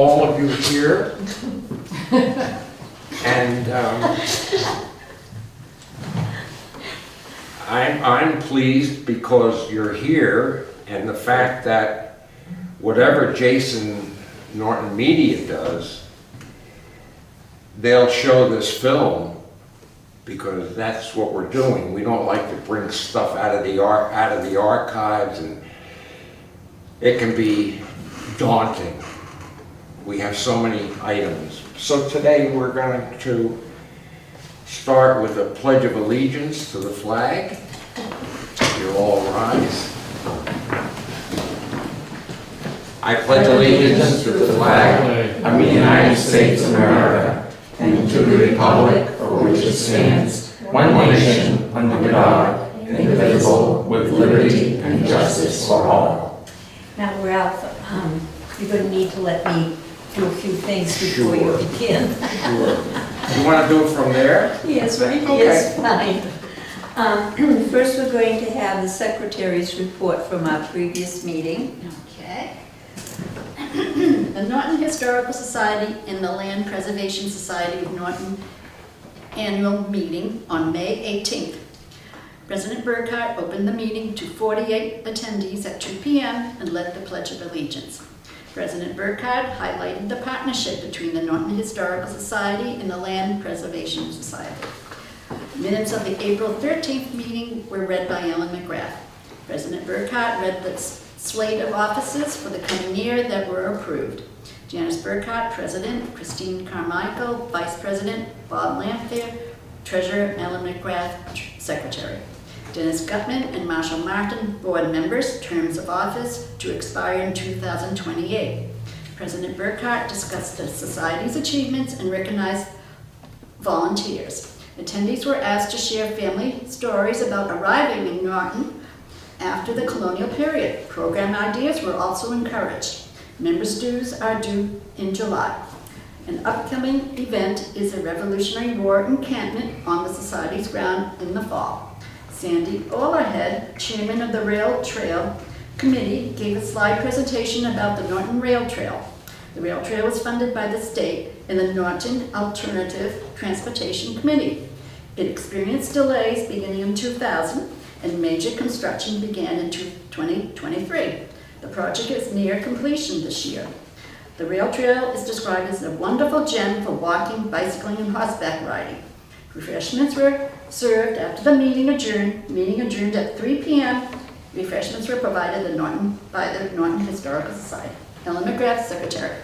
all of you here. And I'm pleased because you're here, and the fact that whatever Jason Norton Media does, they'll show this film because that's what we're doing. We don't like to bring stuff out of the archives, and it can be daunting. We have so many items. So today we're going to start with a Pledge of Allegiance to the flag. You'll all rise. I pledge allegiance to the flag of the United States of America and to the republic for which it stands, one nation, under God, indivisible, with liberty and justice for all. Now, Ralph, you're going to need to let me do a few things before you begin. Sure. You want to do it from there? Yes, right Okay. here is fine. First, we're going to have the Secretary's report from our previous meeting. Okay. The Norton Historical Society and the Land Preservation Society of Norton annual meeting on May 18th. President Burkhart opened the meeting to 48 attendees at 2 p.m. and led the Pledge of Allegiance. President Burkhart highlighted the partnership between the Norton Historical Society and the Land Preservation Society. Minutes of the April 13th meeting were read by Ellen McGrath. President Burkhart read the slate of offices for the coming year that were approved. Janice Burkhart, President; Christine Carmichael, Vice President; Bob Lamphere, Treasurer; Ellen McGrath, Secretary. Dennis Gutman and Marshall Martin, board members, terms of office to expire in 2028. President Burkhart discussed the Society's achievements and recognized volunteers. Attendees were asked to share family stories about arriving in Norton after the colonial period. Program ideas were also encouraged. Members' dues are due in July. An upcoming event is a Revolutionary War encampment on the Society's ground in the fall. Sandy Olerhead, chairman of the Rail Trail Committee, gave a slide presentation about the Norton Rail Trail. The rail trail is funded by the state and the Norton Alternative Transportation Committee. It experienced delays beginning in 2000, and major construction began in 2023. The project is near completion this year. The rail trail is described as a wonderful gem for walking, bicycling, and horseback riding. Refreshments were served after the meeting adjourned. Meeting adjourned at 3 p.m. Refreshments were provided by the Norton Historical Society. Ellen McGrath, Secretary.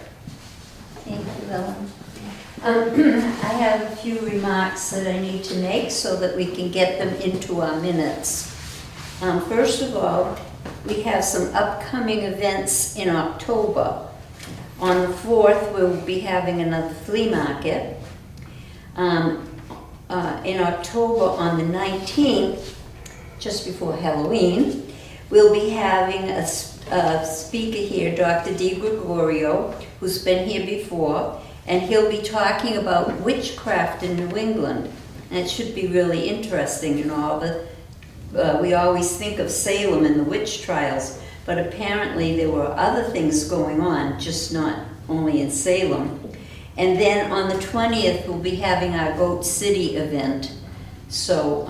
Thank you, Ellen. I have a few remarks that I need to make so that we can get them into our minutes. First of all, we have some upcoming events in October. On the 4th, we'll be having another flea market. In October, on the 19th, just before Halloween, we'll be having a speaker here, Dr. Di Gregorio, who's been here before, and he'll be talking about witchcraft in New England. And it should be really interesting, you know, we always think of Salem and the witch trials, but apparently there were other things going on, just not only in Salem. And then on the 20th, we'll be having our Goat City event. So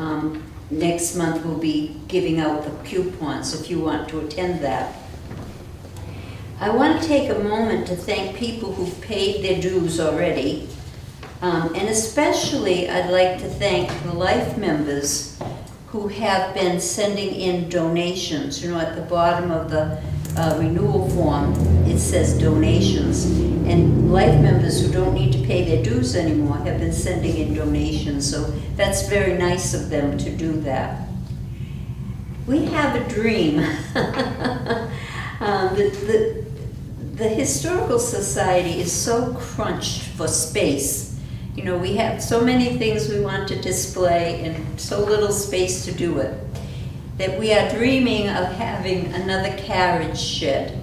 next month we'll be giving out the coupons if you want to attend that. I want to take a moment to thank people who've paid their dues already. And especially I'd like to thank the Life members who have been sending in donations. You know, at the bottom of the renewal form, it says donations. And Life members who don't need to pay their dues anymore have been sending in donations. So that's very nice of them to do that. We have a dream. The Historical Society is so crunched for space. You know, we have so many things we want to display and so little space to do it, that we are dreaming of having another carriage shed.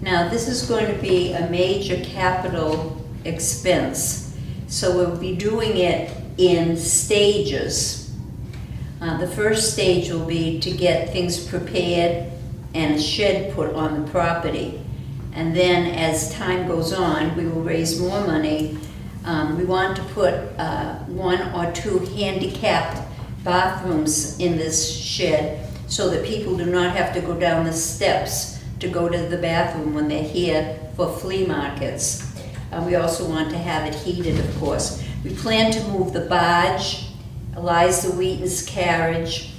Now, this is going to be a major capital expense, so we'll be doing it in stages. The first stage will be to get things prepared and a shed put on the property. And then as time goes on, we will raise more money. We want to put 1 or 2 handicapped bathrooms in this shed so that people do not have to go down the steps to go to the bathroom when they're here for flea markets. We also want to have it heated, of course. We plan to move the barge, Eliza Wheaton's carriage,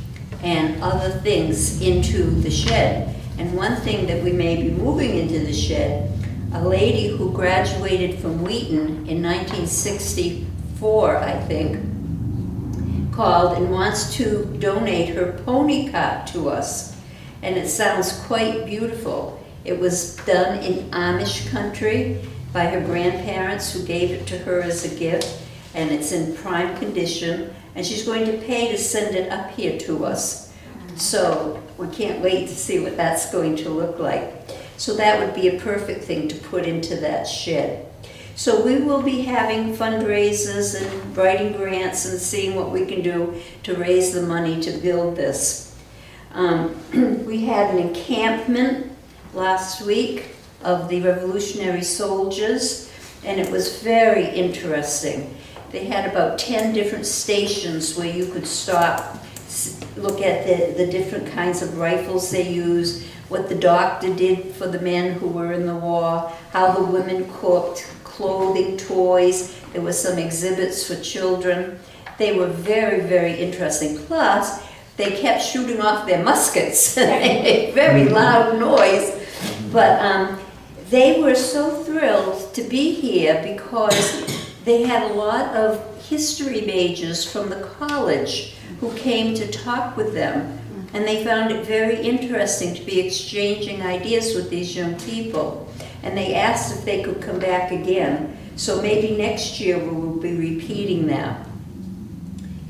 and other things into the shed. And one thing that we may be moving into the shed, a lady who graduated from Wheaton in 1964, I think, called and wants to donate her pony cart to us. And it sounds quite beautiful. It was done in Amish country by her grandparents who gave it to her as a gift, and it's in prime condition, and she's going to pay to send it up here to us. So we can't wait to see what that's going to look like. So that would be a perfect thing to put into that shed. So we will be having fundraisers and writing grants and seeing what we can do to raise the money to build this. We had an encampment last week of the Revolutionary Soldiers, and it was very interesting. They had about 10 different stations where you could stop, look at the different kinds of rifles they used, what the doctor did for the men who were in the war, how the women cooked, clothing, toys. There were some exhibits for children. They were very, very interesting. Plus, they kept shooting off their muskets. Very loud noise. But they were so thrilled to be here because they had a lot of history majors from the college who came to talk with them. And they found it very interesting to be exchanging ideas with these young people. And they asked if they could come back again. So maybe next year we will be repeating that.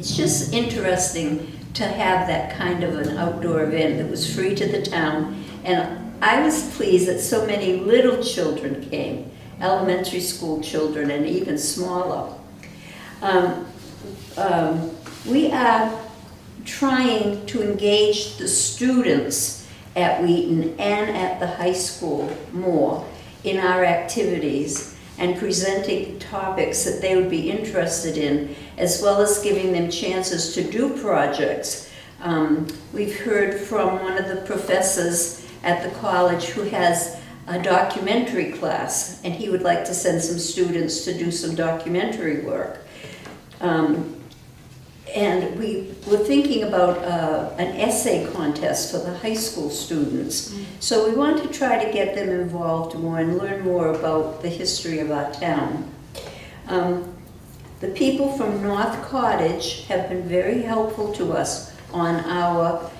It's just interesting to have that kind of an outdoor event that was free to the town. And I was pleased that so many little children came, elementary school children and even smaller. We are trying to engage the students at Wheaton and at the high school more in our activities and presenting topics that they would be interested in, as well as giving them chances to do projects. We've heard from one of the professors at the college who has a documentary class, and he would like to send some students to do some documentary work. And we were thinking about an essay contest for the high school students. So we want to try to get them involved more and learn more about the history of our town. The people from North Cottage have been very helpful to us on our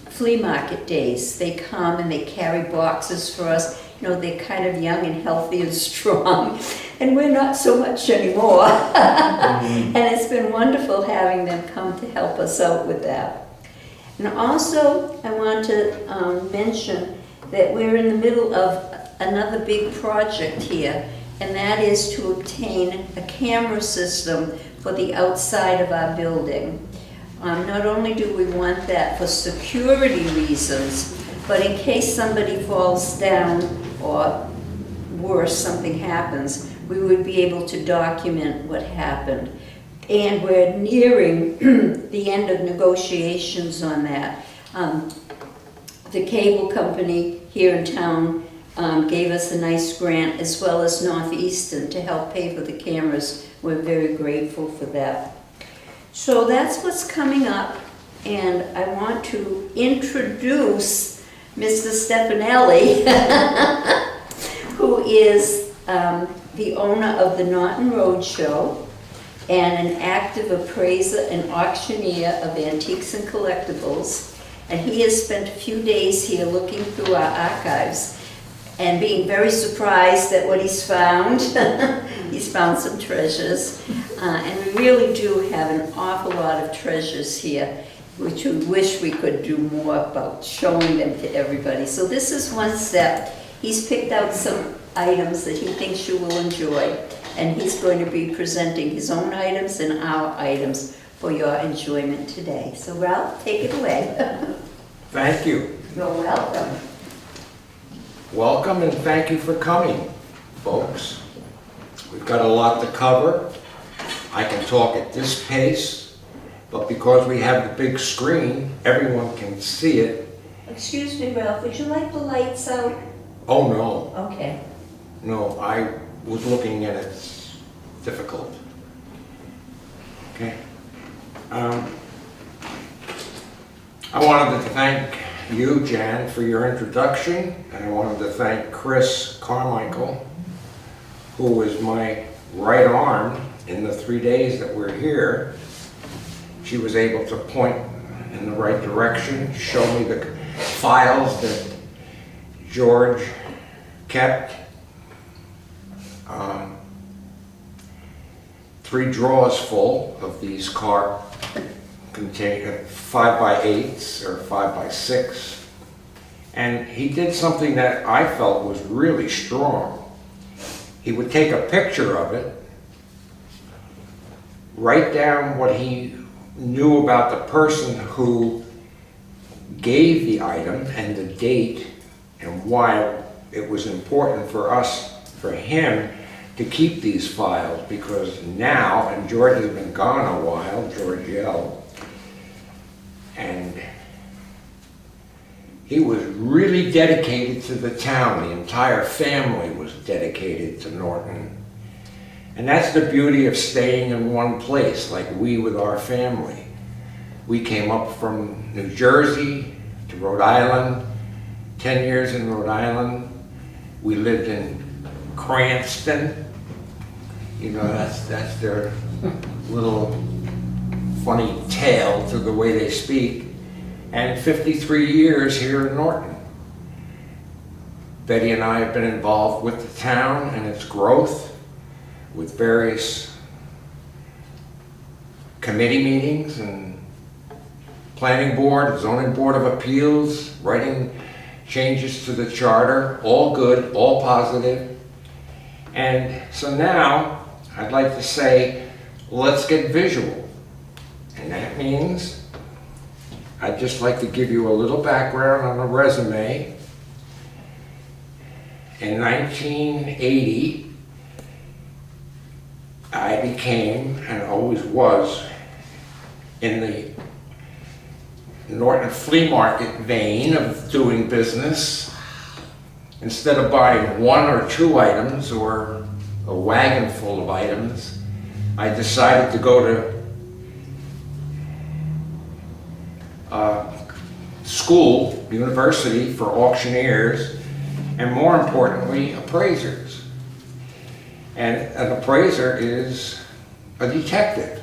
flea market days. They come and they carry boxes for us. You know, they're kind of young and healthy and strong, and we're not so much anymore. And it's been wonderful having them come to help us out with that. And also, I want to mention that we're in the middle of another big project here, and that is to obtain a camera system for the outside of our building. Not only do we want that for security reasons, but in case somebody falls down or worse, something happens, we would be able to document what happened. And we're nearing the end of negotiations on that. The cable company here in town gave us a nice grant, as well as Northeastern, to help pay for the cameras. We're very grateful for that. So that's what's coming up, and I want to introduce Mr. Stefanelli, who is the owner of the Norton Roadshow and an active appraiser and auctioneer of antiques and collectibles. And he has spent a few days here looking through our archives and being very surprised at what he's found. He's found some treasures. And we really do have an awful lot of treasures here, which we wish we could do more about showing them to everybody. So this is one step. He's picked out some items that he thinks you will enjoy, and he's going to be presenting his own items and our items for your enjoyment today. So Ralph, take it away. Thank you. You're welcome. welcome and thank you for coming, folks. We've got a lot to cover. I can talk at this pace, but because we have the big screen, everyone can see it. Excuse me, Ralph, would you like the lights out? Oh, no. Okay. No, I was looking and it's difficult. Okay. I wanted to thank you, Jan, for your introduction, and I wanted to thank Chris Carmichael, who was my right arm in the 3 days that we're here. She was able to point in the right direction, show me the files that George kept. 3 drawers full of these car container 5x8s or 5x6, and he did something that I felt was really strong. He would take a picture of it, write down what he knew about the person who gave the item and the date and why it was important for him to keep these files, because now, and George has been gone a while, George Yell, and he was really dedicated to the town. The entire family was dedicated to Norton. And that's the beauty of staying in one place, like we with our family. We came up from New Jersey to Rhode Island, 10 years in Rhode Island. We lived in Cranston. You know, that's their little funny tale to the way they speak. And 53 years here in Norton. Betty and I have been involved with the town and its growth, with various committee meetings and planning board, zoning board of appeals, writing changes to the charter, all good, all positive. And so now I'd like to say, let's get visual. And that means I'd just like to give you a little background on the resume. In 1980, I became, and always was, in the Norton flea market vein of doing business. Instead of buying 1 or 2 items or a wagon full of items, I decided to go to school, university for auctioneers, and more importantly, appraisers. And an appraiser is a detective.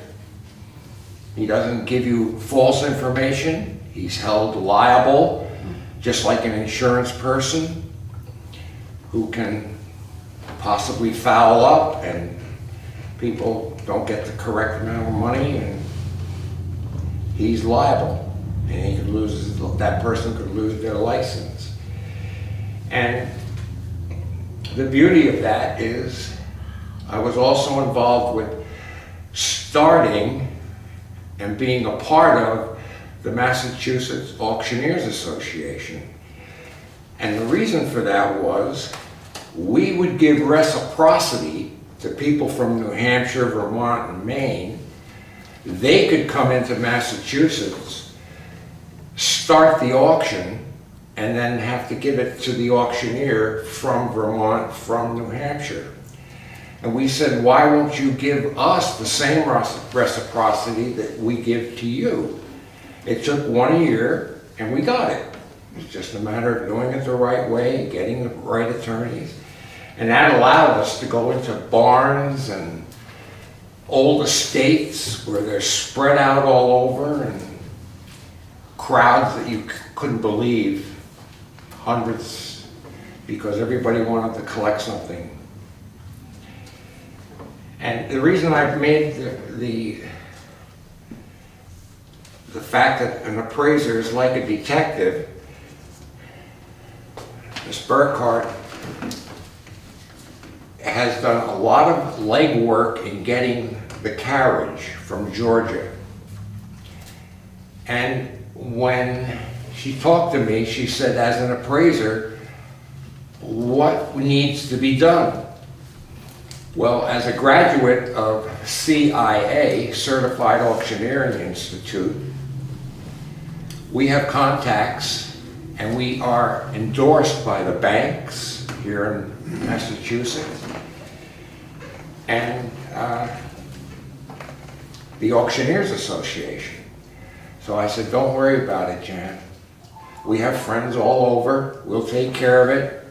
He doesn't give you false information. He's held liable, just like an insurance person who can possibly foul up and people don't get the correct amount of money and he's liable. And he could lose, that person could lose their license. And the beauty of that is I was also involved with starting and being a part of the Massachusetts Auctioneers Association. And the reason for that was we would give reciprocity to people from New Hampshire, Vermont, and Maine. They could come into Massachusetts, start the auction, and then have to give it to the auctioneer from Vermont, from New Hampshire. And we said, why won't you give us the same reciprocity that we give to you? It took 1 year, and we got it. It's just a matter of doing it the right way, getting the right attorneys. And that allowed us to go into barns and old estates where they're spread out all over, and crowds that you couldn't believe, hundreds, because everybody wanted to collect something. And the reason I've made the fact that an appraiser is like a detective, Ms. Burkhart has done a lot of legwork in getting the carriage from Georgia. And when she talked to me, she said, as an appraiser, what needs to be done? Well, as a graduate of CIA, Certified Auctioneering Institute, we have contacts and we are endorsed by the banks here in Massachusetts and the Auctioneers Association. So I said, don't worry about it, Jan. We have friends all over. We'll take care of it.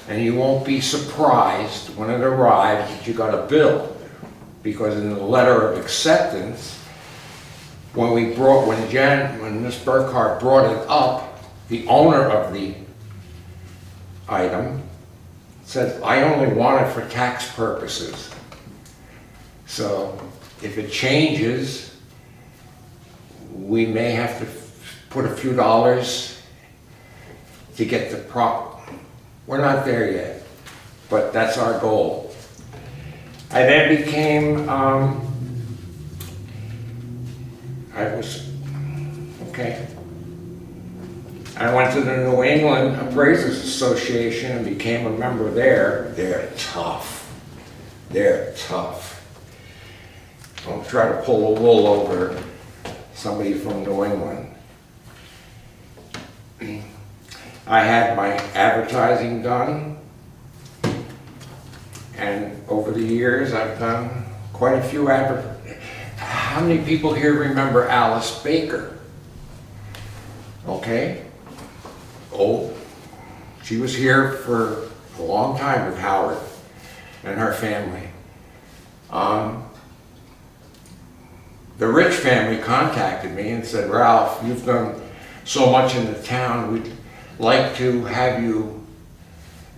And you won't be surprised when it arrives that you got a bill. Because in the letter of acceptance, when Miss Burkhart brought it up, the owner of the item said, I only want it for tax purposes. So if it changes, we may have to put a few dollars to get the We're not there yet, but that's our goal. I then became, I went to the New England Appraisers Association and became a member there. They're tough. They're tough. Don't try to pull the wool over somebody from New England. I had my advertising done, and over the years I've done quite a few How many people here remember Alice Baker? Okay. Oh, she was here for a long time with Howard and her family. The Rich family contacted me and said, Ralph, you've done so much in the town, we'd like to have you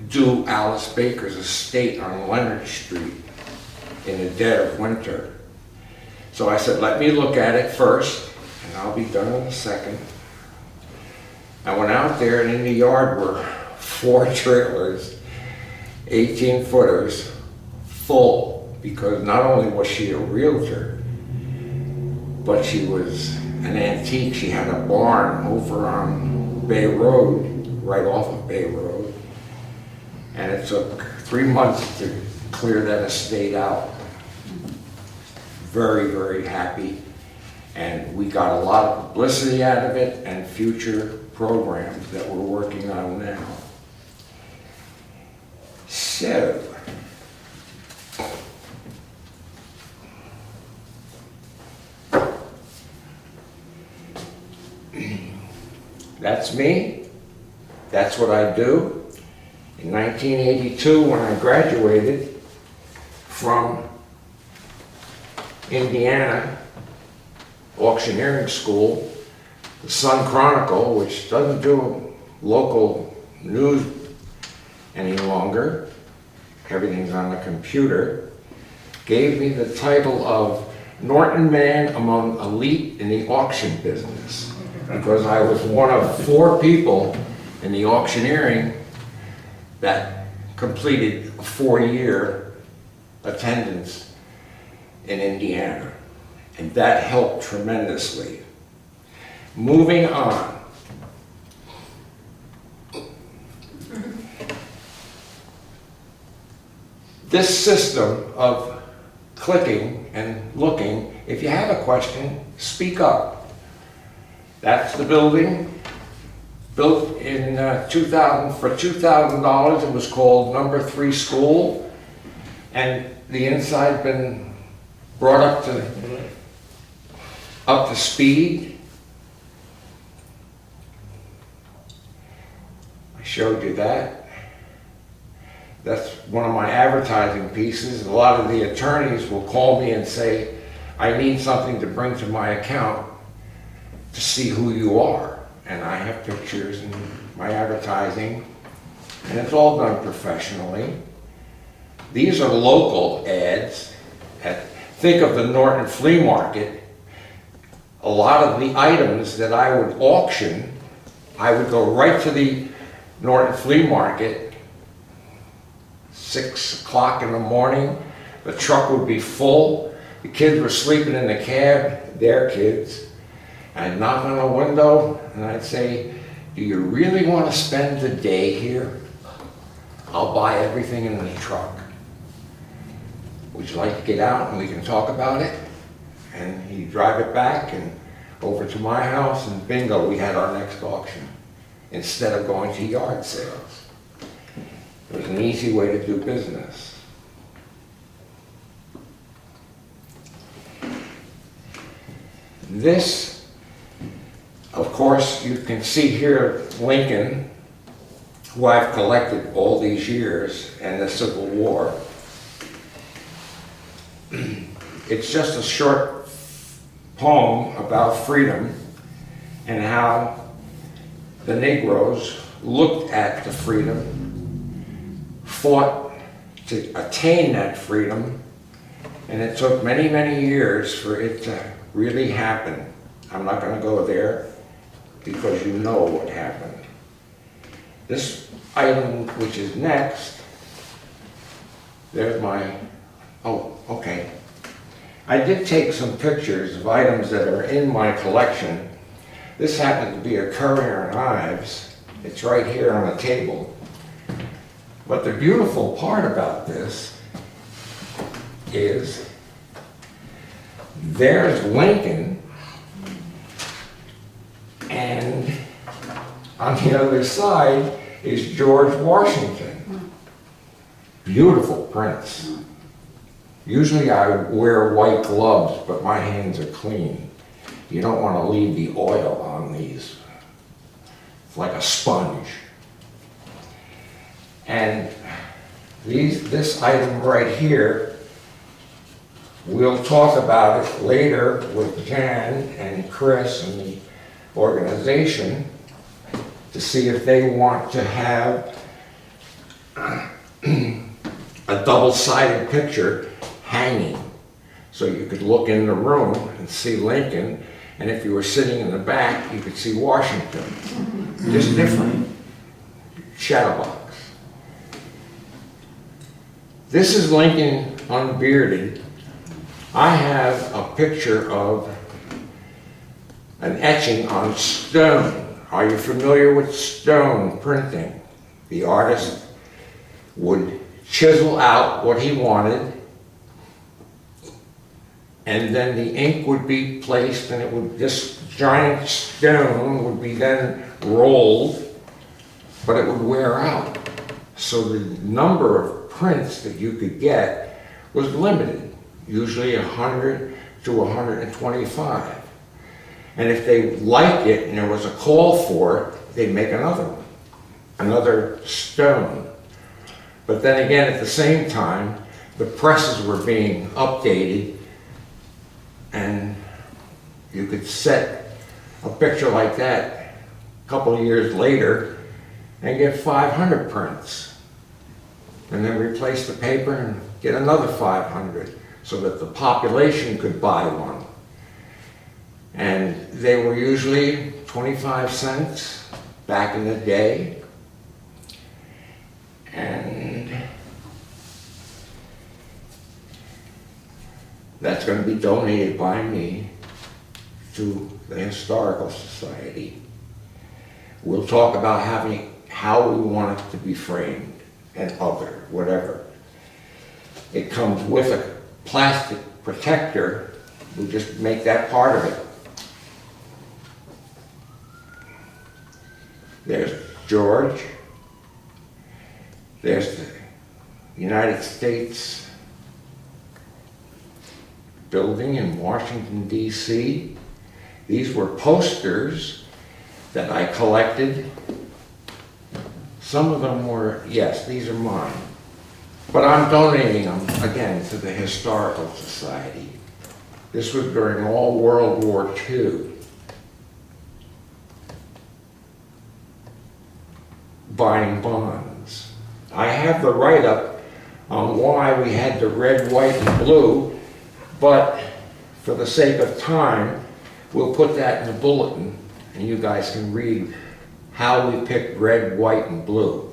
do Alice Baker's estate on Leonard Street in the dead of winter. So I said, let me look at it first, and I'll be done in a second. I went out there, and in the yard were 4 trailers, 18-footers, full, because not only was she a realtor, but she was an antique. She had a barn over on Bay Road, right off of Bay Road, and it took 3 months to clear that estate out. Very, very happy, and we got a lot of publicity out of it and future programs that we're working on now. So, that's me. That's what I do. In 1982, when I graduated from Indiana Auctioneering School, the Sun Chronicle, which doesn't do local news any longer, everything's on a computer, gave me the title of Norton Man among elite in the auction business, because I was one of 4 people in the auctioneering that completed a 4-year attendance in Indiana, and that helped tremendously. Moving on. This system of clicking and looking, if you have a question, speak up. That's the building, built in 2000 for $2,000. It was called Number 3 School, and the inside been brought up to speed. I showed you that. That's one of my advertising pieces. A lot of the attorneys will call me and say, I need something to bring to my account to see who you are. And I have pictures in my advertising, and it's all done professionally. These are local ads. Think of the Norton Flea Market. A lot of the items that I would auction, I would go right to the Norton Flea Market, 6 o'clock in the morning. The truck would be full. The kids were sleeping in the cab, their kids. I'd knock on the window and I'd say, do you really want to spend the day here? I'll buy everything in the truck. Would you like to get out and we can talk about it? And he'd drive it back and over to my house, and bingo, we had our next auction instead of going to yard sales. It was an easy way to do business. This, of course, you can see here Lincoln, who I've collected all these years, and the Civil War. It's just a short poem about freedom and how the Negroes looked at the freedom, fought to attain that freedom, and it took many, many years for it to really happen. I'm not going to go there because you know what happened. This item, which is next, there's my, oh, okay. I did take some pictures of items that are in my collection. This happens to be a Currier and Ives. It's right here on the table. But the beautiful part about this is there's Lincoln, and on the other side is George Washington. Beautiful prints. Usually I wear white gloves, but my hands are clean. You don't want to leave the oil on these. It's like a sponge. And this item right here, we'll talk about it later with Jan and Chris and the organization to see if they want to have a double-sided picture hanging. So you could look in the room and see Lincoln, and if you were sitting in the back, you could see Washington. Just different. Shadow box. This is Lincoln unbearded. I have a picture of an etching on stone. Are you familiar with stone printing? The artist would chisel out what he wanted, and then the ink would be placed, and it would, this giant stone would be then rolled, but it would wear out. So the number of prints that you could get was limited, usually 100 to 125. And if they liked it and there was a call for it, they'd make another one, another stone. But then again, at the same time, the presses were being updated, and you could set a picture like that a couple of years later and get 500 prints, and then replace the paper and get another 500 so that the population could buy one. And they were usually 25 cents back in the day. And that's going to be donated by me to the Historical Society. We'll talk about how we want it to be framed and other, whatever. It comes with a plastic protector. We just make that part of it. There's George. There's the United States building in Washington, D.C. These were posters that I collected. Some of them were, yes, these are mine. But I'm donating them, again, to the Historical Society. This was during all World War II. Buying bonds. I have the write-up on why we had the red, white, and blue, but for the sake of time, we'll put that in the bulletin, and you guys can read how we picked red, white, and blue.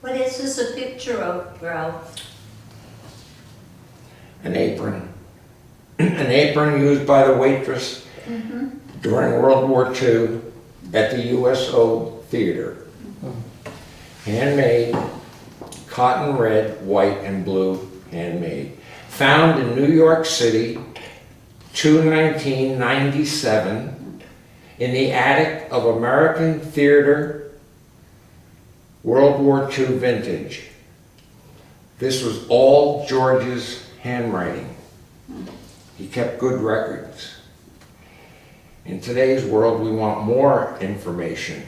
What is this a picture of, Ralph? An apron. an apron used by the waitress during World War II at the USO Theater. Handmade, cotton red, white, and blue, handmade. Found in New York City, 1997, in the attic of American Theater, World War II vintage. This was all George's handwriting. He kept good records. In today's world, we want more information.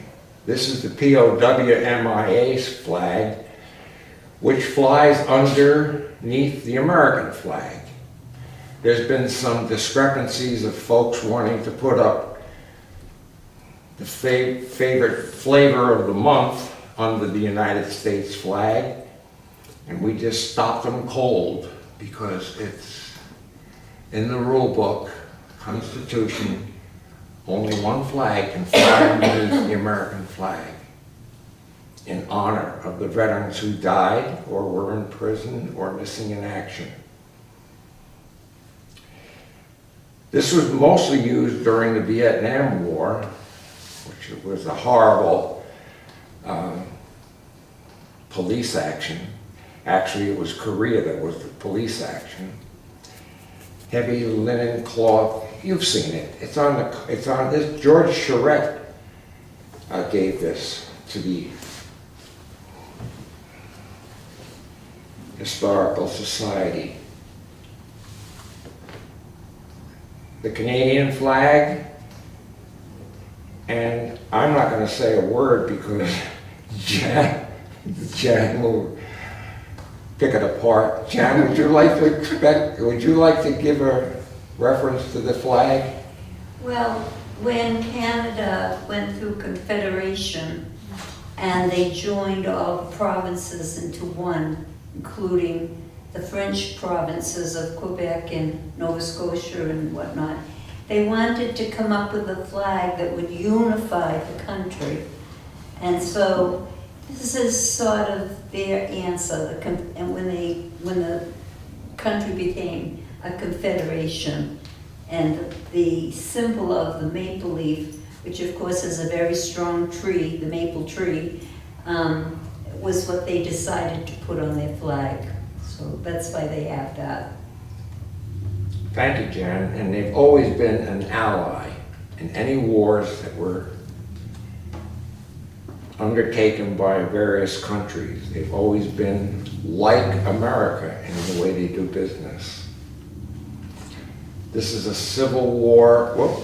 This is the POWMIA's flag, which flies underneath the American flag. There's been some discrepancies of folks wanting to put up the favorite flavor of the month under the United States flag, and we just stopped them cold because it's in the rule book, Constitution, only one flag can fly underneath the American flag in honor of the veterans who died or were in prison or missing in action. This was mostly used during the Vietnam War, which was a horrible police action. Actually, it was Korea that was the police action. Heavy linen cloth. You've seen it. It's on this. George Charette gave this to the Historical Society. The Canadian flag, and I'm not going to say a word because Jan will pick it apart. Jan, would you like to give a reference to the flag? Well, when Canada went through Confederation and they joined all the provinces into one, including the French provinces of Quebec and Nova Scotia and whatnot, they wanted to come up with a flag that would unify the country. And so this is sort of their answer. And when the country became a confederation, and the symbol of the maple leaf, which of course is a very strong tree, the maple tree, was what they decided to put on their flag. So that's why they have that. Thank you, Jan. And they've always been an ally in any wars that were undertaken by various countries. They've always been like America in the way they do business. This is a Civil War,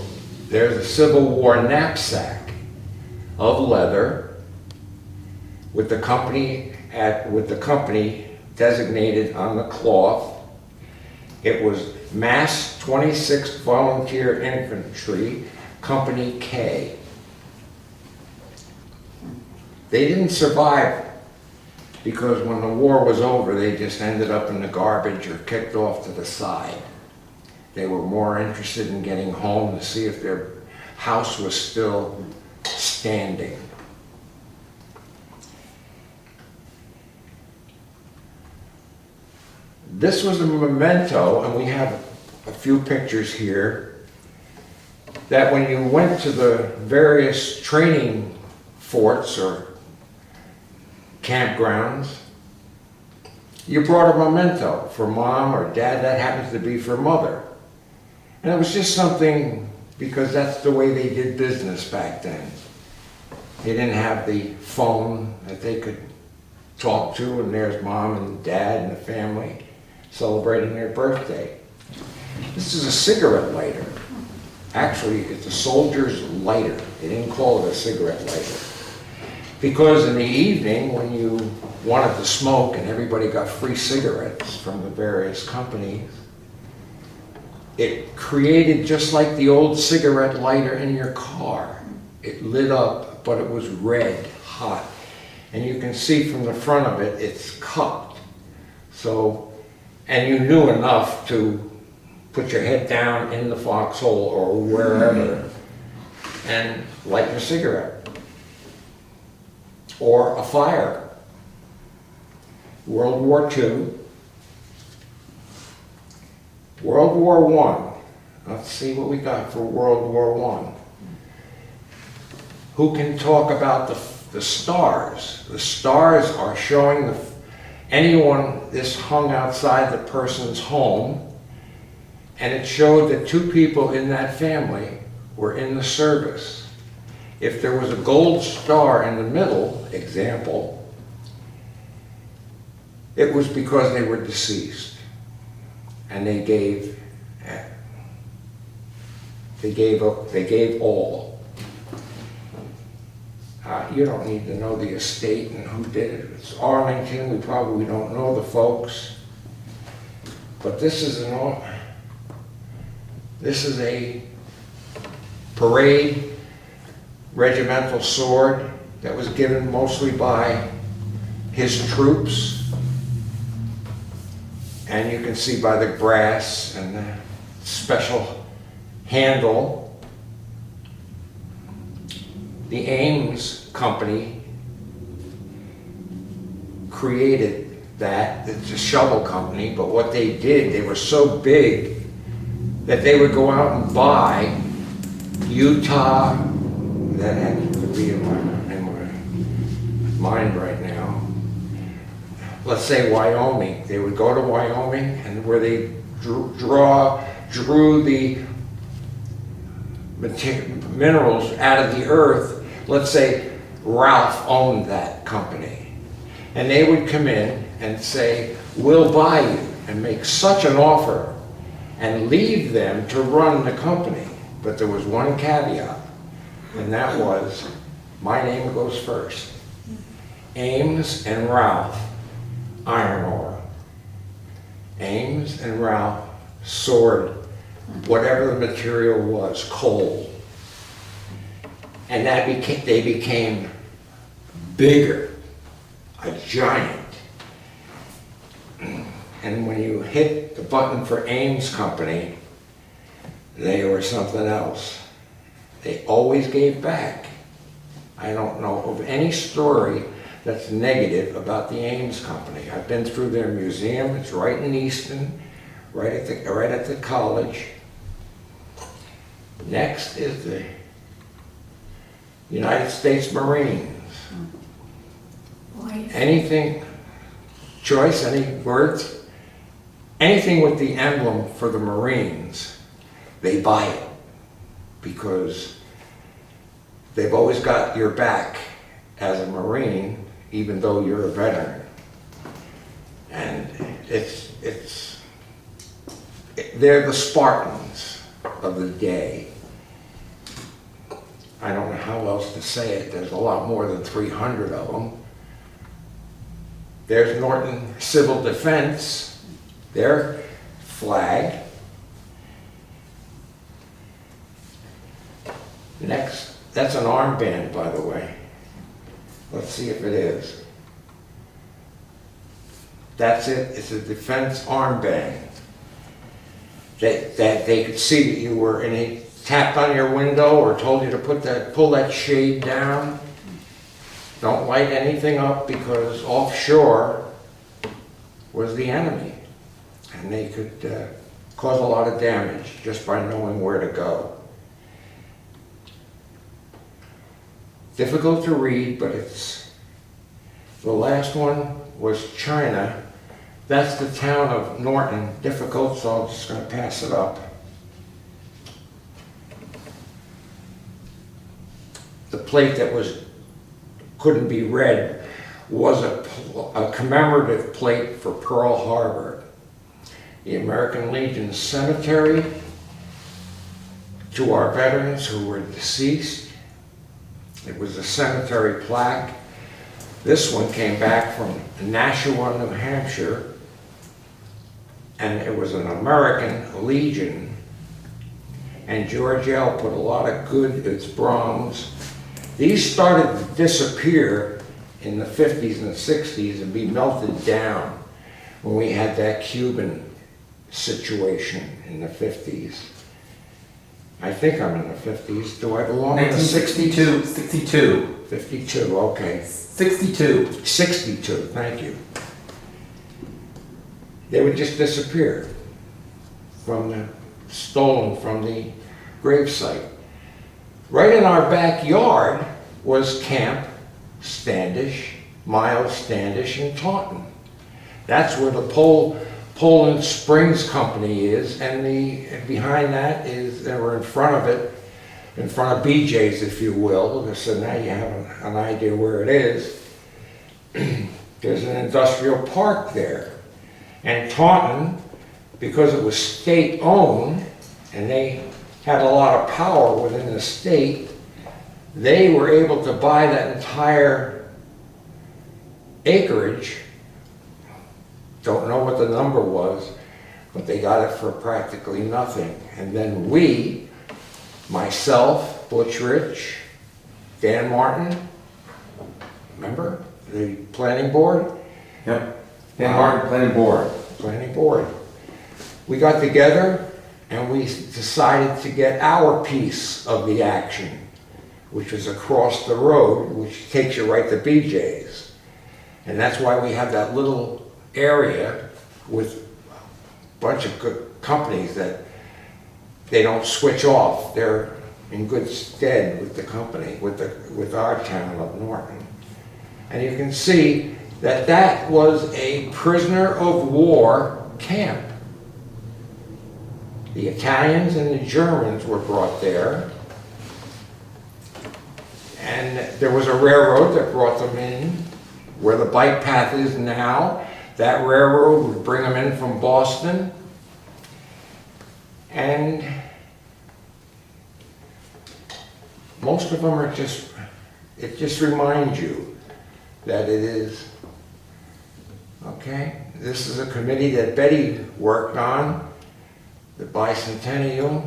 there's a Civil War knapsack of leather with the company designated on the cloth. It was Mass 26th Volunteer Infantry, Company K. They didn't survive because when the war was over, they just ended up in the garbage or kicked off to the side. They were more interested in getting home to see if their house was still standing. This was a memento, and we have a few pictures here, that when you went to the various training forts or campgrounds, you brought a memento for mom or dad. That happens to be for mother. And it was just something, because that's the way they did business back then. They didn't have the phone that they could talk to, and there's mom and dad and the family celebrating their birthday. This is a cigarette lighter. Actually, it's a soldier's lighter. They didn't call it a cigarette lighter. Because in the evening, when you wanted to smoke and everybody got free cigarettes from the various companies, it created just like the old cigarette lighter in your car. It lit up, but it was red, hot. And you can see from the front of it, it's cupped. So, and you knew enough to put your head down in the foxhole or wherever and light your cigarette. Or a fire. World War II. World War I. Let's see what we got for World War I. Who can talk about the stars? The stars are showing anyone, this hung outside the person's home, and it showed that 2 people in that family were in the service. If there was a gold star in the middle, example, it was because they were deceased, and they gave all. You don't need to know the estate and who did it. It's Arlington. We probably don't know the folks, but this is a parade regimental sword that was given mostly by his troops, and you can see by the brass and the special handle. The Ames company created that. It's a shovel company, but what they did, they were so big that they would go out and buy Utah, that had to be in my mind right now. Let's say Wyoming. They would go to Wyoming, and where they drew the minerals out of the earth. Let's say Ralph owned that company, and they would come in and say, we'll buy you, and make such an offer and leave them to run the company. But there was one caveat, and that was, my name goes first. Ames and Ralph, iron ore. Ames and Ralph, sword, whatever the material was, coal. And they became bigger, a giant. And when you hit the button for Ames Company, they were something else. They always gave back. I don't know of any story that's negative about the Ames Company. I've been through their museum. It's right in Easton, right at the college. Next is the United States Marines. Anything, choice, any words? Anything with the emblem for the Marines, they buy it because they've always got your back as a Marine, even though you're a veteran. And they're the Spartans of the day. I don't know how else to say it. There's a lot more than 300 of them. There's Norton Civil Defense, their flag. Next, that's an armband, by the way. Let's see if it is. That's it. It's a defense armband. That they could see that you were, and they tapped on your window or told you to pull that shade down. Don't light anything up because offshore was the enemy, and they could cause a lot of damage just by knowing where to go. Difficult to read, but it's... The last one was China. That's the town of Norton. Difficult, so I'm just going to pass it up. The plate that couldn't be read was a commemorative plate for Pearl Harbor. The American Legion Cemetery to our veterans who were deceased. It was a cemetery plaque. This one came back from Nashua, New Hampshire, and it was an American Legion. And George L. put a lot of good, it's bronze. These started to disappear in the 50s and the 60s and be melted down when we had that Cuban situation in the 50s. I think I'm in the 50s. Do I belong in the 1962, 62. 52, okay. 62. 62, thank you. They would just disappear from the stolen from the gravesite. Right in our backyard was Camp Standish, Miles Standish in Taunton. That's where the Poland Springs Company is, and behind that is, or in front of it, in front of BJ's, if you will, so now you have an idea where it is. There's an industrial park there. And Taunton, because it was state-owned, and they had a lot of power within the state, they were able to buy that entire acreage. Don't know what the number was, but they got it for practically nothing. And then we, myself, Butch Rich, Dan Martin, remember the planning board? Yep. Dan Martin, planning board. Planning board. We got together and we decided to get our piece of the action, which was across the road, which takes you right to BJ's. And that's why we have that little area with a bunch of good companies that they don't switch off. They're in good stead with the company, with our town of Norton. And you can see that that was a prisoner of war camp. The Italians and the Germans were brought there. And there was a railroad that brought them in. Where the bike path is now, that railroad would bring them in from Boston. And most of them are just, it just reminds you that it is, okay? This is a committee that Betty worked on, the bicentennial.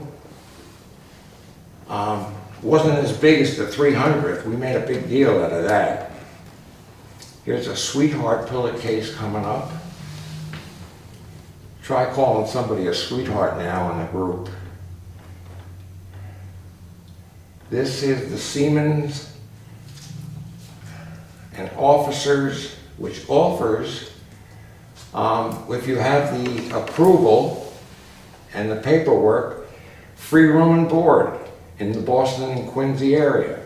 Wasn't as big as the 300th. We made a big deal out of that. Here's a sweetheart pillowcase coming up. Try calling somebody a sweetheart now in a group. This is the Seamen's and Officers, which offers, if you have the approval and the paperwork, free room and board in the Boston and Quincy area.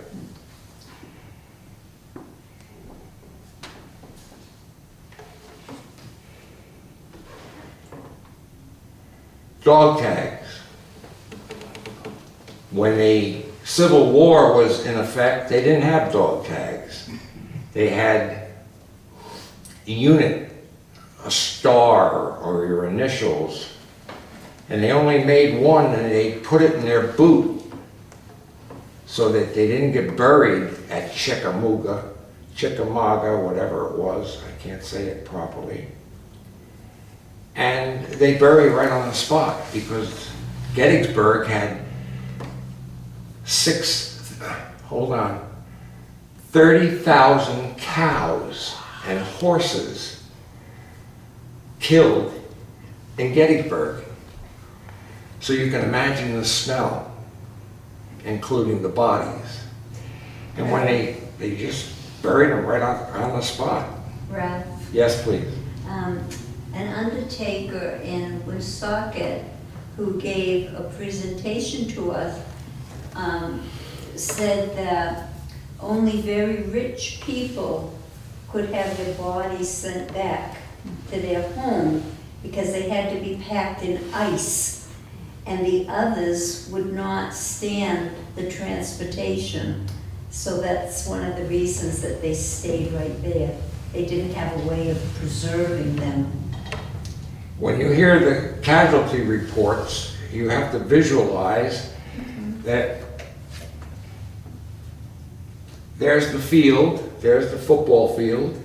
Dog tags. When the Civil War was in effect, they didn't have dog tags. They had a unit, a star, or your initials, and they only made one and they put it in their boot so that they didn't get buried at Chickamauga, whatever it was. I can't say it properly. And they bury right on the spot because Gettysburg had 30,000 cows and horses killed in Gettysburg. So you can imagine the smell, including the bodies. And when they just buried them right on the spot. Ralph, Yes, please. an undertaker in Woonsocket who gave a presentation to us said that only very rich people could have their bodies sent back to their home because they had to be packed in ice, and the others would not stand the transportation. So that's one of the reasons that they stayed right there. They didn't have a way of preserving them. When you hear the casualty reports, you have to visualize that there's the field, there's the football field,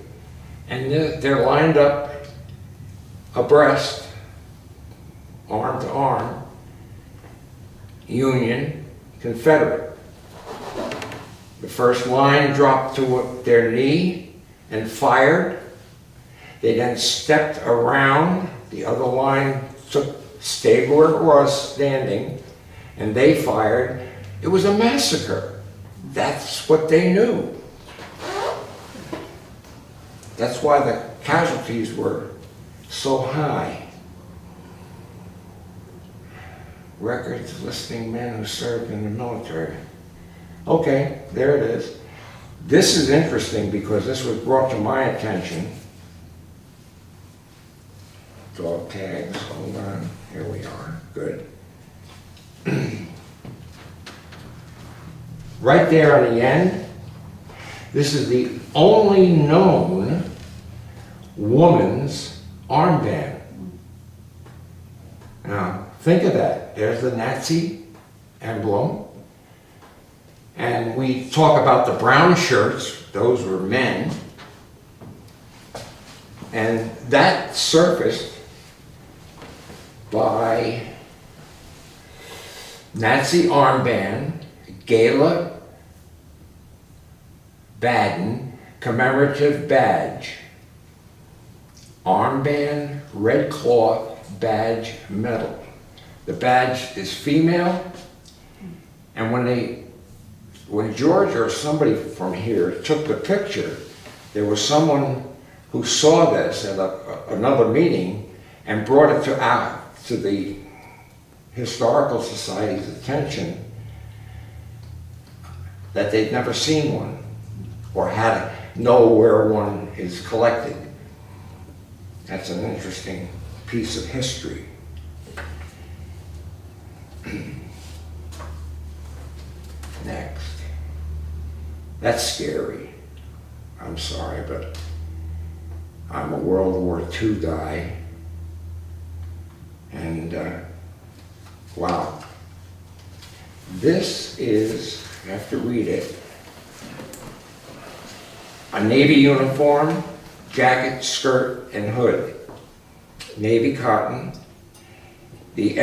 and they're lined up abreast, arm to arm, Union, Confederate. The first line dropped to their knee and fired. They then stepped around. The other line stayed where it was standing, and they fired. It was a massacre. That's what they knew. That's why the casualties were so high. records listing men who served in the military. Okay, there it is. This is interesting because this was brought to my attention. Dog tags, hold on, here we are, good. Right there on the end, this is the only known woman's armband. Now, think of that. There's the Nazi emblem. And we talk about the brown shirts, those were men. And that surfaced by Nazi armband, Gala Baden commemorative badge. Armband, red cloth, badge, medal. The badge is female, and when George or somebody from here took the picture, there was someone who saw this at another meeting and brought it to the Historical Society's attention that they'd never seen one or had to know where one is collected. That's an interesting piece of history. Next. That's scary. I'm sorry, but I'm a World War II guy. And wow. This is, you have to read it, a Navy uniform, jacket, skirt, and hood. Navy cotton. The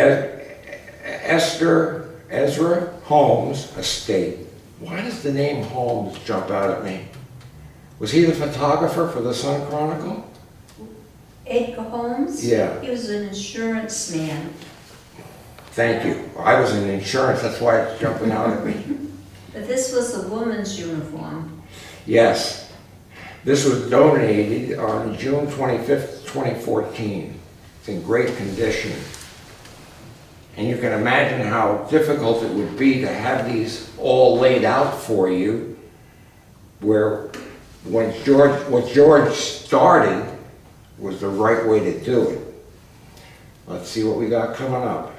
Ezra Holmes estate. Why does the name Holmes jump out at me? Was he the photographer for the Sun Chronicle? Edgar Holmes? Yeah. He was an insurance man. Thank you. I was in insurance, that's why it's jumping out at me. But this was a woman's uniform. Yes. This was donated on June 25th, 2014. It's in great condition. And you can imagine how difficult it would be to have these all laid out for you, where what George started was the right way to do it. Let's see what we got coming up.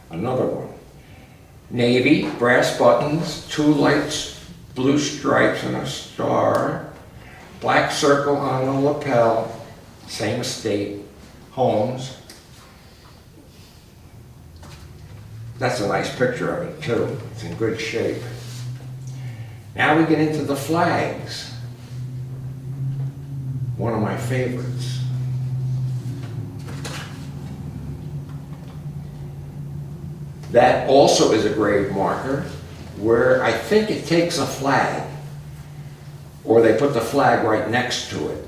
Another one. Navy, brass buttons, 2 light blue stripes and a star, black circle on the lapel, same estate, Holmes. That's a nice picture of it too. It's in good shape. Now we get into the flags. One of my favorites. That also is a grave marker where I think it takes a flag, or they put the flag right next to it,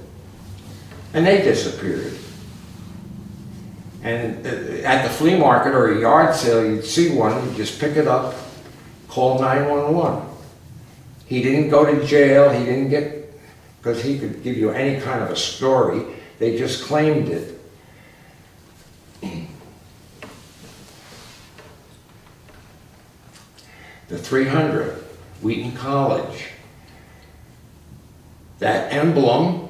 and they disappeared. And at the flea market or a yard sale, you'd see one, you just pick it up, call 911. He didn't go to jail, he didn't get, because he could give you any kind of a story, they just claimed it. The 300, Wheaton College. That emblem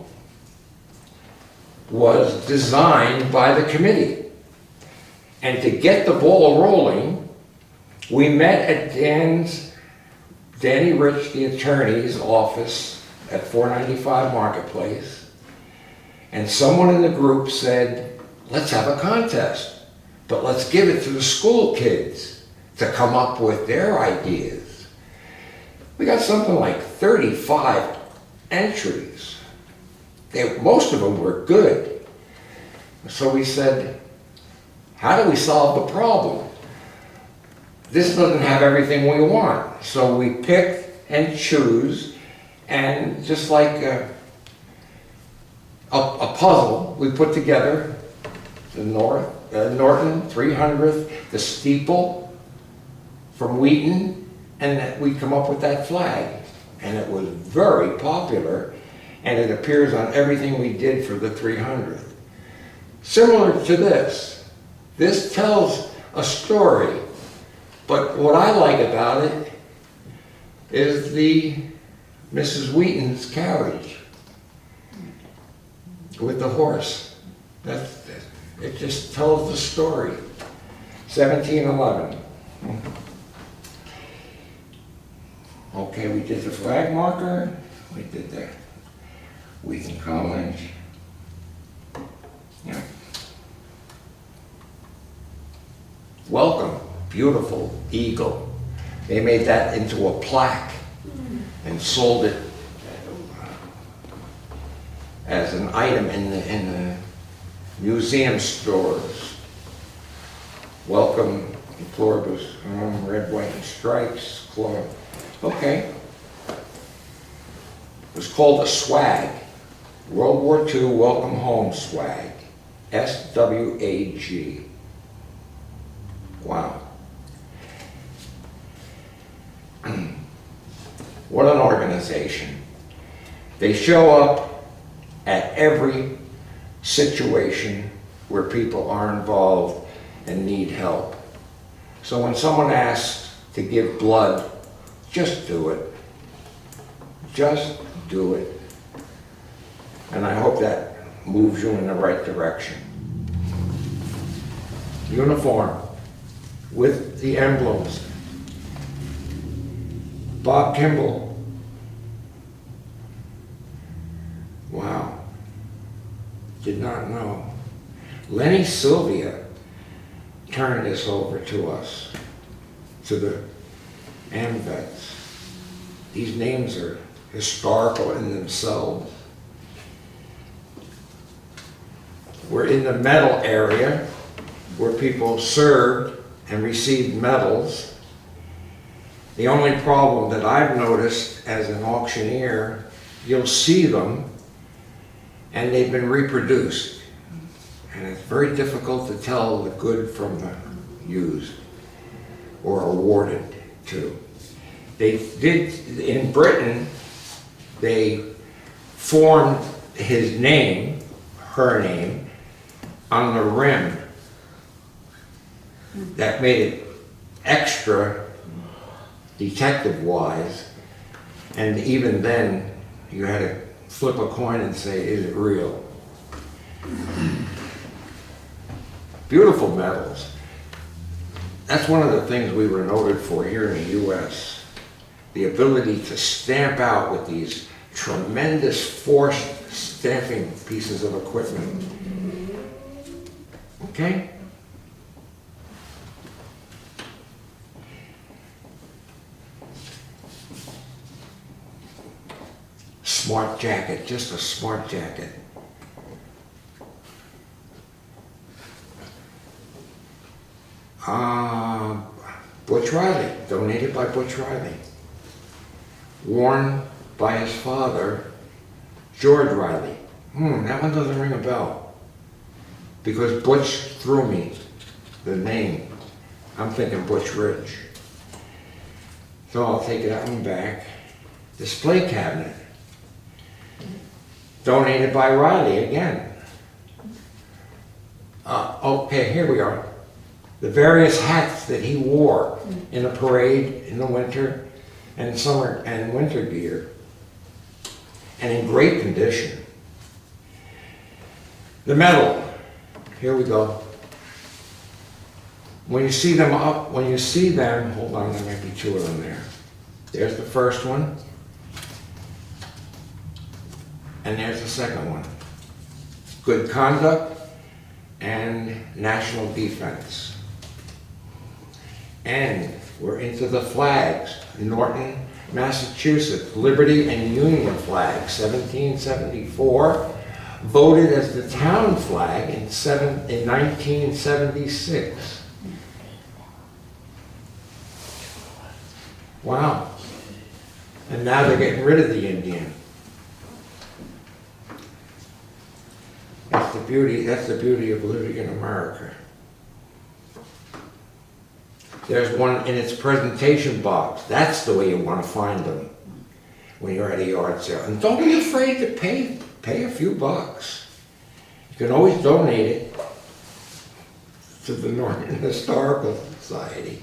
was designed by the committee. And to get the ball rolling, we met at Danny Rich, the attorney's office at 495 Marketplace. And someone in the group said, let's have a contest, but let's give it to the school kids to come up with their ideas. We got something like 35 entries. Most of them were good. So we said, how do we solve the problem? This doesn't have everything we want. So we pick and choose, and just like a puzzle, we put together the Norton 300th, the steeple from Wheaton, and we come up with that flag. And it was very popular, and it appears on everything we did for the 300th. Similar to this tells a story. But what I like about it is the Mrs. Wheaton's carriage with the horse. It just tells the story. 1711. Okay, we did the flag marker. We did the Wheaton College. Yeah. Welcome, beautiful eagle. They made that into a plaque and sold it as an item in the museum stores. Welcome, pluribus, red, white, and stripes, club. Okay. It was called a swag. World War II Welcome Home Swag. SWAG. Wow. What an organization. They show up at every situation where people are involved and need help. So when someone asks to give blood, just do it. Just do it. And I hope that moves you in the right direction. Uniform with the emblems. Bob Kimball. Wow. Did not know. Lenny Sylvia turned this over to us, to the AMVETs. These names are historical in themselves. We're in the medal area where people served and received medals. The only problem that I've noticed as an auctioneer, you'll see them and they've been reproduced. And it's very difficult to tell the good from the used or awarded to. They did, in Britain, they formed his name, her name, on the rim. That made it extra detective-wise, and even then, you had to flip a coin and say, is it real? Beautiful medals. That's one of the things we were noted for here in the U.S. The ability to stamp out with these tremendous forced stamping pieces of equipment. Okay? Smart jacket, just a smart jacket. Butch Riley, donated by Butch Riley. Worn by his father, George Riley. That one doesn't ring a bell. Because Butch threw me the name. I'm thinking Butch Ridge. So I'll take that one back. Display cabinet. Donated by Riley again. Okay, here we are. The various hats that he wore in a parade in the winter and summer and winter gear. And in great condition. The medal. Here we go. When you see them hold on, there might be two of them there. There's the first one. And there's the second one. Good conduct and national defense. And we're into the flags. Norton, Massachusetts, Liberty and Union flag, 1774. Voted as the town flag in 1976. Wow. And now they're getting rid of the Indian. That's the beauty of living in America. There's one in its presentation box. That's the way you want to find them when you're at a yard sale. And don't be afraid to pay a few bucks. You can always donate it to the Norton Historical Society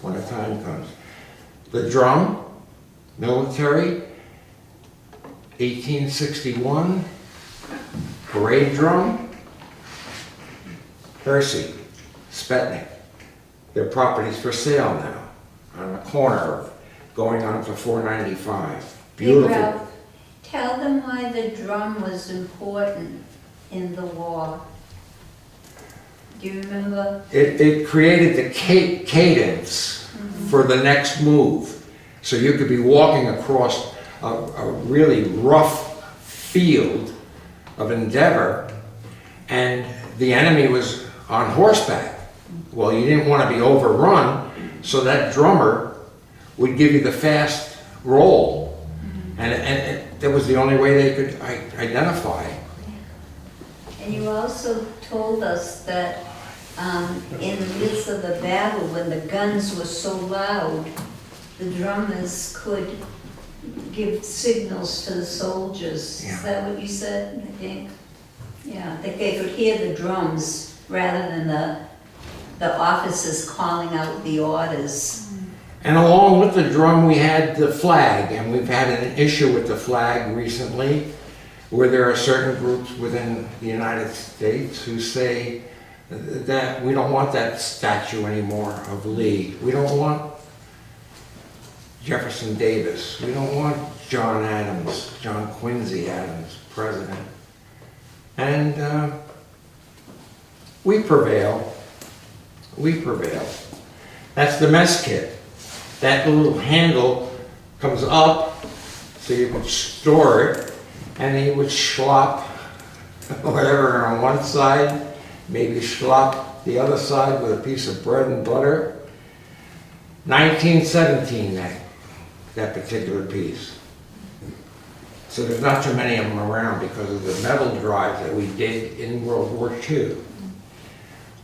when the time comes. The drum, military, 1861, parade drum, Hersey, Spetnik. Their property's for sale now, on the corner of going on to 495. Hey, Beautiful. Ralph, tell them why the drum was important in the war. Do you remember? It created the cadence for the next move. So you could be walking across a really rough field of endeavor, and the enemy was on horseback. Well, you didn't want to be overrun, so that drummer would give you the fast roll. And that was the only way they could identify. And you also told us that in the midst of the battle, when the guns were so loud, the drummers could give signals to the soldiers. Yeah. Is that what you said, I think? Yeah, that they could hear the drums rather than the officers calling out the orders. And along with the drum, we had the flag, and we've had an issue with the flag recently, where there are certain groups within the United States who say that we don't want that statue anymore of Lee. We don't want Jefferson Davis. We don't want John Adams, John Quincy Adams, president. And we prevail. We prevail. That's the mess kit. That little handle comes up so you can store it, and he would slop whatever on one side, maybe slop the other side with a piece of bread and butter. 1917, that particular piece. So there's not too many of them around because of the metal drives that we did in World War II.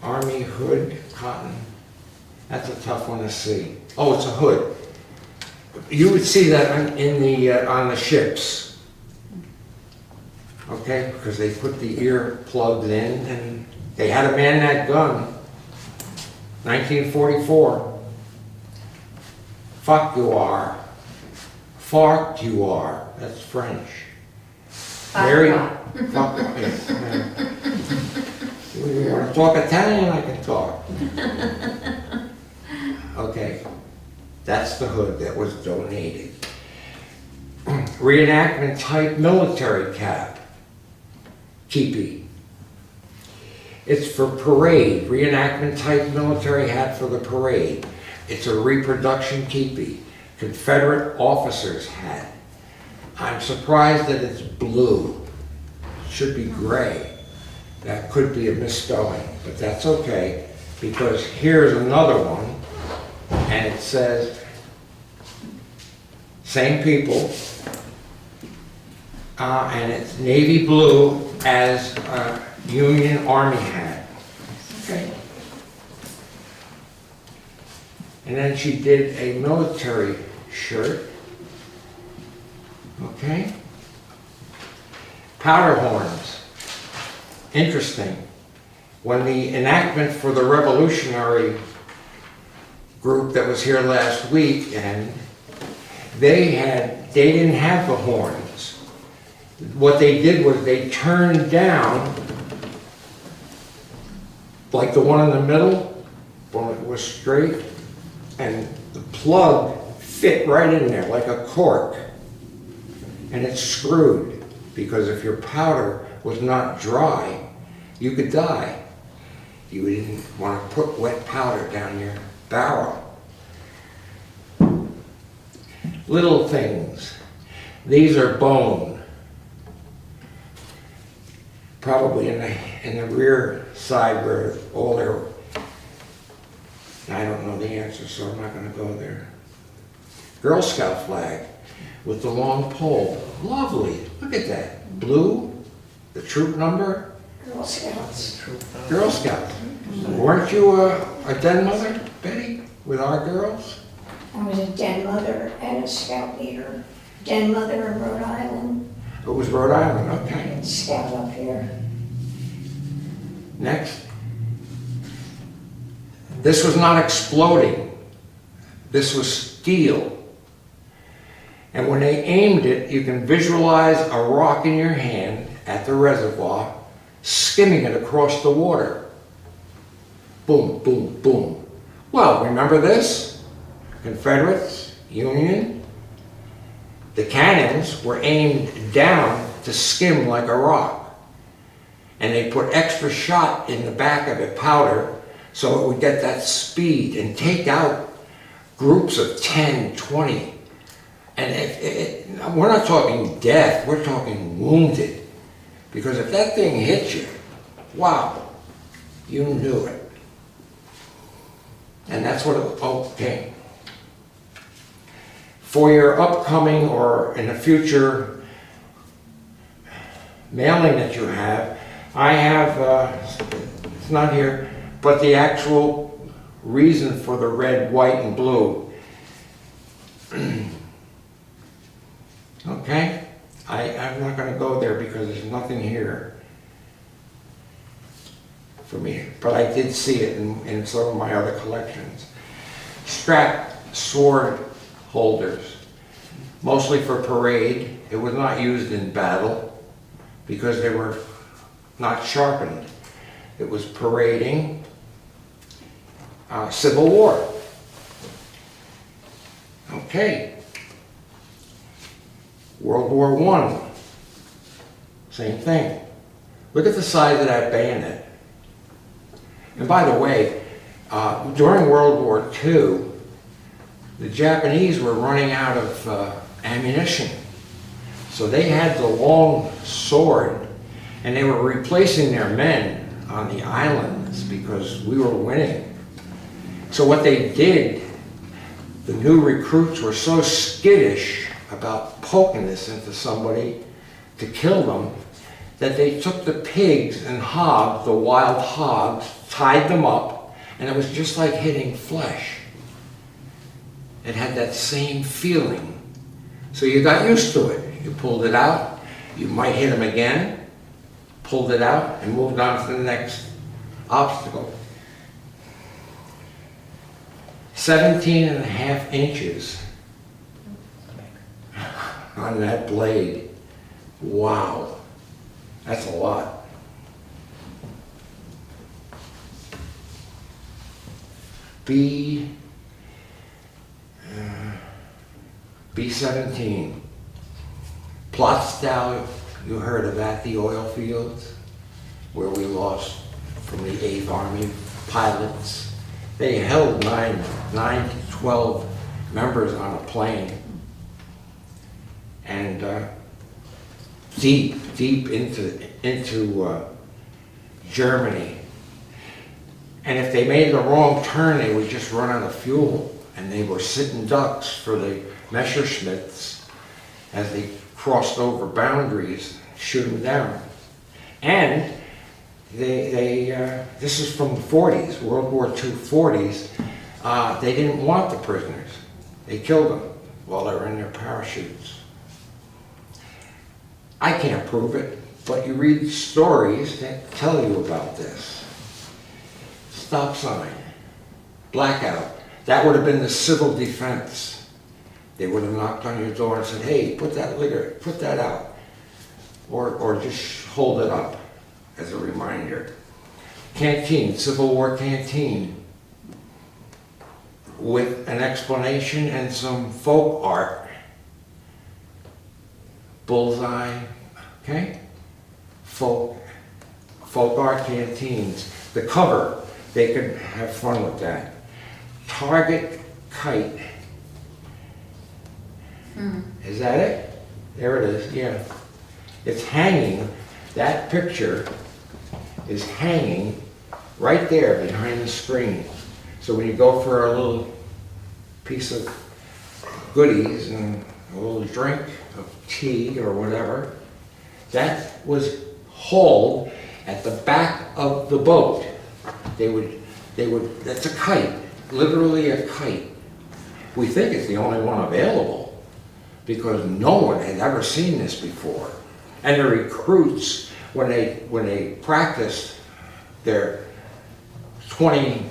Army hood, cotton. That's a tough one to see. Oh, it's a hood. You would see that in the on the ships. Okay, because they put the ear plugs in, and they had to man that gun. 1944. Fuck you are. Fart you are. That's French. Very. Fuck. Yeah. You want to talk Italian? I can talk. Okay, that's the hood that was donated. Reenactment type military cap, keepy. It's for parade, reenactment type military hat for the parade. It's a reproduction keepy, Confederate officer's hat. I'm surprised that it's blue. It should be gray. That could be a misspelling, but that's okay, because here's another one. And it says, same people, and it's navy blue as a Union Army hat. Okay. And then she did a military shirt. Okay. Powder horns. Interesting. When the enactment for the Revolutionary group that was here last week, and they didn't have the horns. What they did was they turned down, like the one in the middle, when it was straight, and the plug fit right in there like a cork, and it's screwed, because if your powder was not dry, you could die. You didn't want to put wet powder down your barrel. Little things. These are bone. Probably in the rear side where all their, I don't know the answer, so I'm not going to go there. Girl Scout flag with the long pole. Lovely. Look at that. Blue, the troop number. Girl Scouts. Girl Scouts. Weren't you a den mother, Betty, with our girls? I was a den mother and a scout leader. Den mother in Rhode Island, It was Rhode Island, okay. and scout up here. Next. This was not exploding. This was steel. And when they aimed it, you can visualize a rock in your hand at the reservoir, skimming it across the water. Boom, boom, boom. Well, remember this? Confederates, Union. The cannons were aimed down to skim like a rock. And they put extra shot in the back of it, powder, so it would get that speed and take out groups of 10, 20. And we're not talking death, we're talking wounded. Because if that thing hit you, wow, you knew it. And that's what it, okay. For your upcoming or in the future mailing that you have, I have, it's not here, but the actual reason for the red, white, and blue. Okay? I'm not going to go there because there's nothing here for me. But I did see it in some of my other collections. Strap sword holders, mostly for parade. It was not used in battle because they were not sharpened. It was parading, Civil War. Okay. World War I, same thing. Look at the size of that bayonet. And by the way, during World War II, the Japanese were running out of ammunition. So they had the long sword, and they were replacing their men on the islands because we were winning. So what they did, the new recruits were so skittish about poking this into somebody to kill them, that they took the pigs and hogs, the wild hogs, tied them up, and it was just like hitting flesh. It had that same feeling. So you got used to it. You pulled it out, you might hit them again, pulled it out, and moved on to the next obstacle. 17.5 inches on that blade. Wow, that's a lot. B-17. Plotstow, you heard of that, the oil fields, where we lost from the 8th Army pilots. They held 9 to 12 members on a plane. And deep into Germany. And if they made the wrong turn, they would just run out of fuel. And they were sitting ducks for the Messerschmitts as they crossed over boundaries, shoot them down. And this is from the 40s, World War II 40s. They didn't want the prisoners. They killed them while they were in their parachutes. I can't prove it, but you read stories that tell you about this. Stop sign, blackout. That would have been the civil defense. They would have knocked on your door and said, hey, put that liquor, put that out. Or just hold it up as a reminder. Canteen, Civil War canteen, with an explanation and some folk art. Bullseye, okay? Folk art canteens. The cover, they could have fun with that. Target kite. Is that it? There it is, yeah. It's hanging, that picture is hanging right there behind the screen. So when you go for a little piece of goodies and a little drink of tea or whatever, that was hauled at the back of the boat. They would, that's a kite, literally a kite. We think it's the only one available because no one had ever seen this before. And the recruits, when they practiced their 20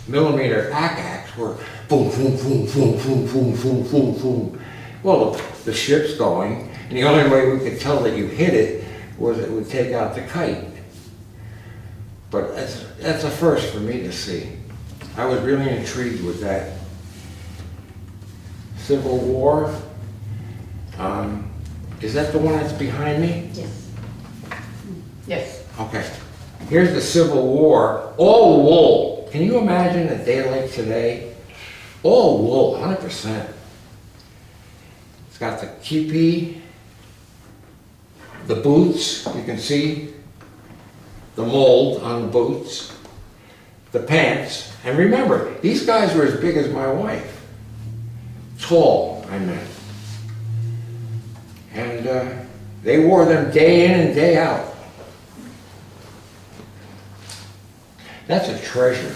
millimeter ACACs were boom, boom, boom, boom, boom, boom, boom, boom, boom. Well, the ship's going, and the only way we could tell that you hit it was it would take out the kite. But that's a first for me to see. I was really intrigued with that. Civil War. Is that the one that's behind me? Yes. Yes. Okay. Here's the Civil War, all wool. Can you imagine a day like today? All wool, 100%. It's got the keepee, the boots, you can see the mold on the boots, the pants. And remember, these guys were as big as my wife. Tall, I meant. And they wore them day in and day out. That's a treasure.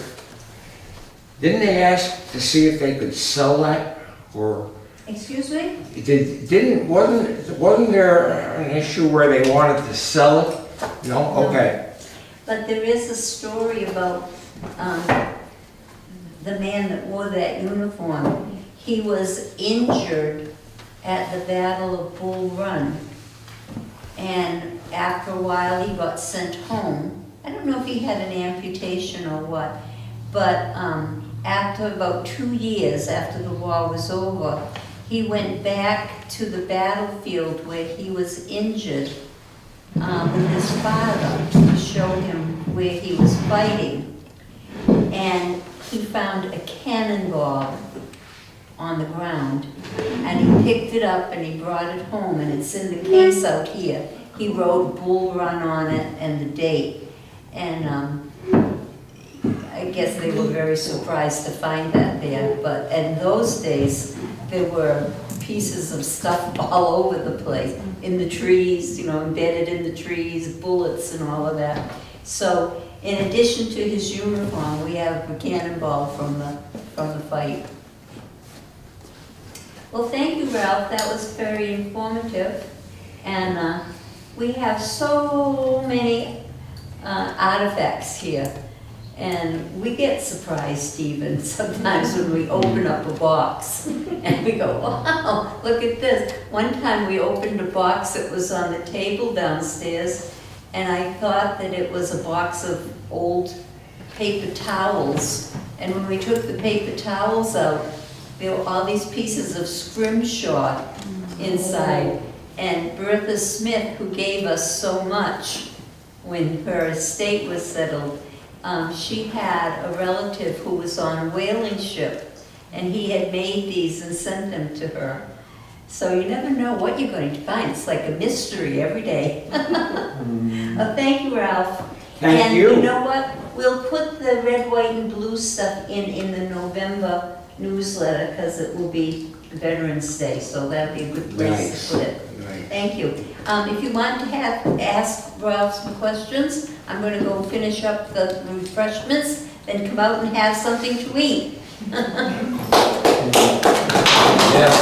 Didn't they ask to see if they could sell that, or Excuse me? wasn't there an issue where they wanted to sell it? No? Okay. But there is a story about the man that wore that uniform. He was injured at the Battle of Bull Run. And after a while, he got sent home. I don't know if he had an amputation or what, but after about 2 years after the war was over, he went back to the battlefield where he was injured with his father to show him where he was fighting. And he found a cannonball on the ground, and he picked it up and he brought it home, and it's in the case out here. He wrote Bull Run on it and the date. And I guess they were very surprised to find that there. But in those days, there were pieces of stuff all over the place, in the trees, you know, embedded in the trees, bullets and all of that. So in addition to his uniform, we have a cannonball from the fight. Well, thank you, Ralph. That was very informative. And we have so many artifacts here. And we get surprised even sometimes when we open up a box and we go, wow, look at this. One time we opened a box that was on the table downstairs, and I thought that it was a box of old paper towels. And when we took the paper towels out, there were all these pieces of scrimshaw inside. And Bertha Smith, who gave us so much when her estate was settled, she had a relative who was on a whaling ship, and he had made these and sent them to her. So you never know what you're going to find. It's like a mystery every day. Oh, thank you, Ralph. Thank you. And you know what? We'll put the red, white, and blue stuff in the November newsletter, because it will be Veterans Day, so that'll be a good place to put it. Nice. Thank you. If you want to ask Ralph some questions, I'm going to go finish up the refreshments, then come out and have something to eat. Yes,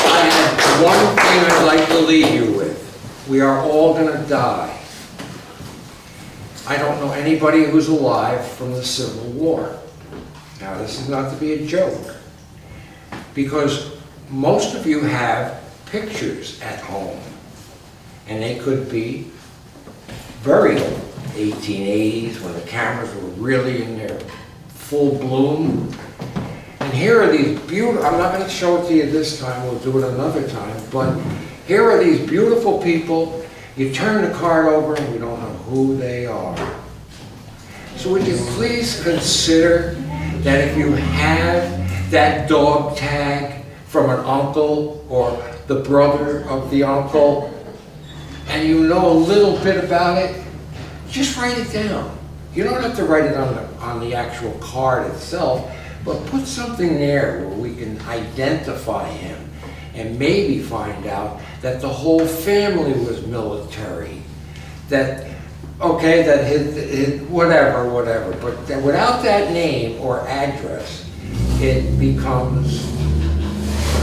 I have one thing I'd like to leave you with. We are all going to die. I don't know anybody who's alive from the Civil War. Now, this is not to be a joke, because most of you have pictures at home, and they could be very old, 1880s, when the cameras were really in their full bloom. And here are these beautiful, I'm not going to show it to you this time, we'll do it another time, but here are these beautiful people. You turn the card over and we don't know who they are. So would you please consider that if you have that dog tag from an uncle or the brother of the uncle, and you know a little bit about it, just write it down. You don't have to write it on the actual card itself, but put something there where we can identify him and maybe find out that the whole family was military. That, okay, that his whatever, but that without that name or address, it becomes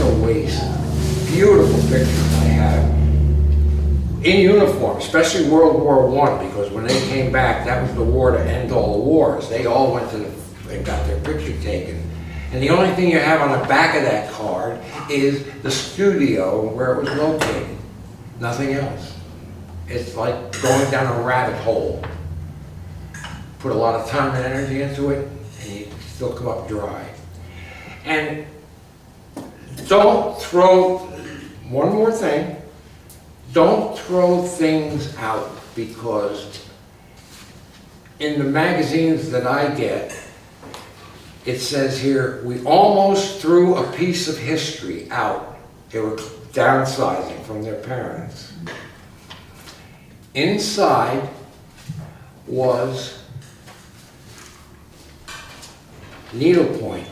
a waste. Beautiful pictures I have. In uniform, especially World War I, because when they came back, that was the war to end all wars. They all went to and got their picture taken. And the only thing you have on the back of that card is the studio where it was located. Nothing else. It's like going down a rabbit hole. Put a lot of time and energy into it, and you still come up dry. And don't throw, one more thing, don't throw things out, because in the magazines that I get, it says here, we almost threw a piece of history out. They were downsizing from their parents. Inside was needlepoint,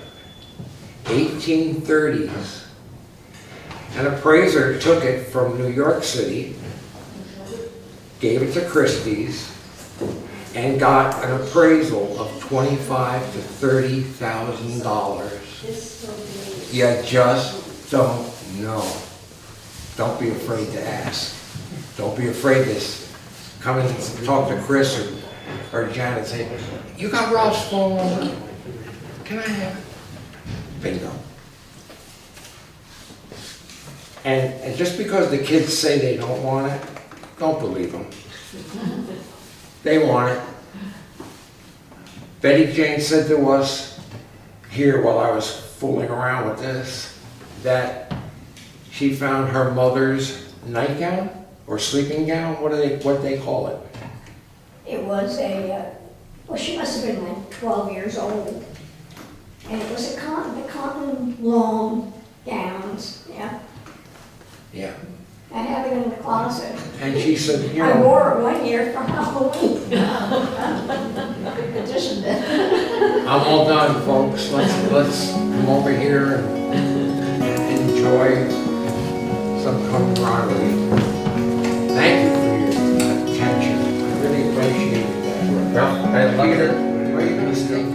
1830s. An appraiser took it from New York City, gave it to Christie's, and got an appraisal of $25,000 to $30,000. You just don't know. Don't be afraid to ask. Don't be afraid to come in and talk to Chris or Janet and say, you got Ralph's phone number? Can I have it? Bingo. And just because the kids say they don't want it, don't believe them. They want it. Betty Jane said to us here while I was fooling around with this, that she found her mother's nightgown or sleeping gown. What do they call it? It was well, she must have been like 12 years old. And it was the cotton long gowns, yeah. Yeah. I have it in the closet. And she said, you I know, wore it one year for Halloween. Good addition then. I'm all done, folks. Let's come over here and enjoy some camaraderie. Thank you for your attention. I really appreciate that. Well, I'd like to Great mistake.